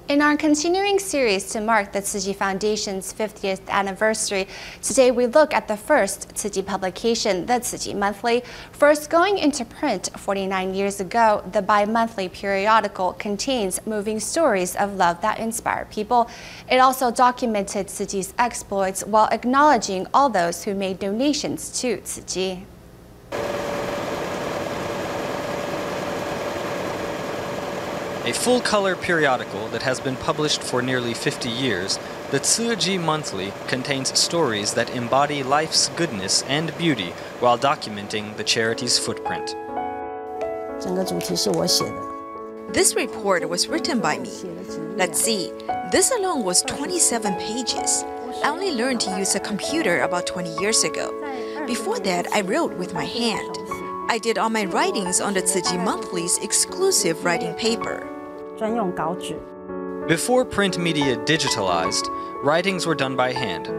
In our continuing series to mark the Tzu Chi Foundation's 50th anniversary, today we look at the first Tzu Chi publication, the Tzu Chi Monthly. First going into print 49 years ago, the bi-monthly periodical contains moving stories of love that inspire people. It also documented Tzu Chi's exploits while acknowledging all those who made donations to Tzu Chi. A full-color periodical that has been published for nearly 50 years, the Tzu Chi Monthly contains stories that embody life's goodness and beauty while documenting the charity's footprint. This report was written by me. Let's see, this alone was 27 pages. I only learned to use a computer about 20 years ago. Before that, I wrote with my hand. I did all my writings on the Tzu Chi Monthly's exclusive writing paper. Before print media digitalized, writings were done by hand.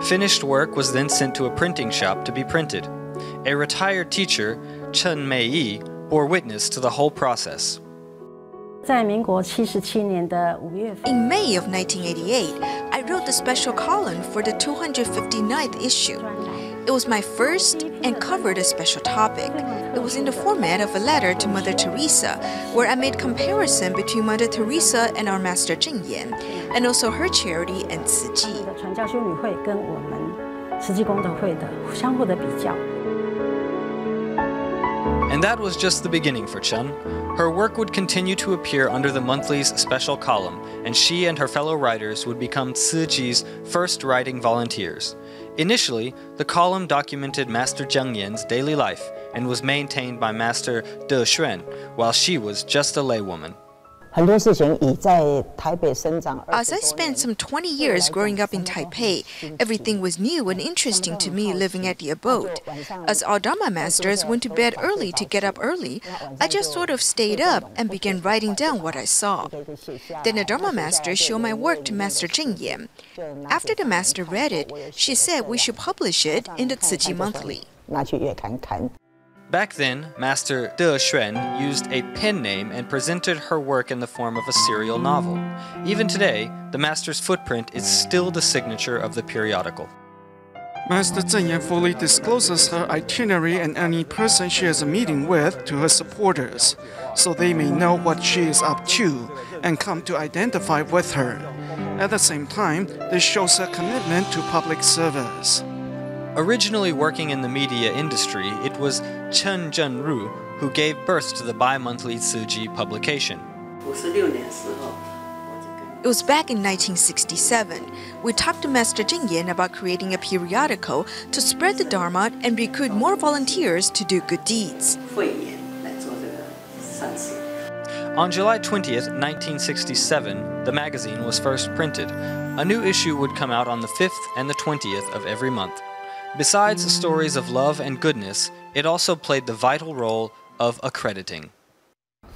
Finished work was then sent to a printing shop to be printed. A retired teacher, Chen Meiyi, bore witness to the whole process. In May of 1988, I wrote the special column for the 259th issue. It was my first and covered a special topic. It was in the format of a letter to Mother Teresa, where I made comparison between Mother Teresa and our Master Cheng Yen, and also her charity and Tzu Chi. And that was just the beginning for Chen. Her work would continue to appear under the monthly's special column, and she and her fellow writers would become Tzu Chi's first writing volunteers. Initially, the column documented Master Cheng Yen's daily life and was maintained by Master De Xuan, while she was just a laywoman. As I spent some 20 years growing up in Taipei, everything was new and interesting to me living at the abode. As our Dharma masters went to bed early to get up early, I just sort of stayed up and began writing down what I saw. Then the Dharma master showed my work to Master Cheng Yen. After the master read it, she said we should publish it in the Tzu Chi Monthly. Back then, Master De Xuan used a pen name and presented her work in the form of a serial novel. Even today, the master's footprint is still the signature of the periodical. Master Cheng Yen fully discloses her itinerary and any person she has a meeting with to her supporters, so they may know what she is up to and come to identify with her. At the same time, this shows her commitment to public service. Originally working in the media industry, it was Chen Zhenru who gave birth to the bi-monthly Tzu Chi publication. It was back in 1967. We talked to Master Cheng Yen about creating a periodical to spread the Dharma and recruit more volunteers to do good deeds. On July 20th, 1967, the magazine was first printed. A new issue would come out on the 5th and the 20th of every month. Besides the stories of love and goodness, it also played the vital role of accrediting.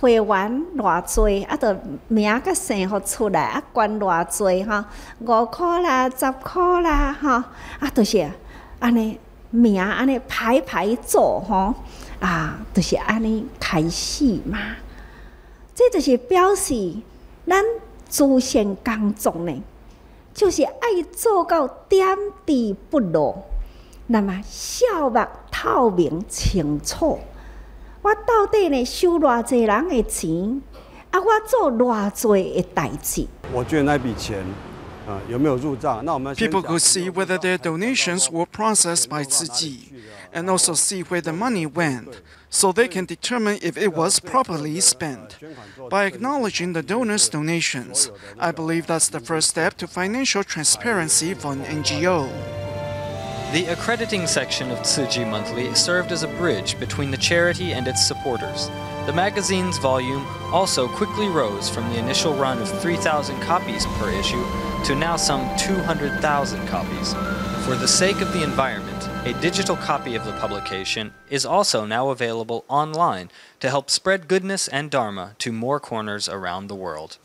会员偌济，就名甲姓互出来，捐偌济哈，5块啦、10块啦，就是安尼名安尼排做就是安尼开始嘛。这就是表示咱诸善工作呢，就是爱做到点滴不漏。 那么笑目透明清楚，我到底呢收偌济人的钱，我做偌济的代志。我觉得那笔钱，有没有入账？那我们 People could see whether their donations were processed by Tzu Chi, and also see where the money went, so they can determine if it was properly spent. By acknowledging the donors' donations, I believe that's the first step to financial transparency for an NGO. The accrediting section of Tzu Chi Monthly served as a bridge between the charity and its supporters. The magazine's volume also quickly rose from the initial run of 3,000 copies per issue to now some 200,000 copies. For the sake of the environment, a digital copy of the publication is also now available online to help spread goodness and Dharma to more corners around the world.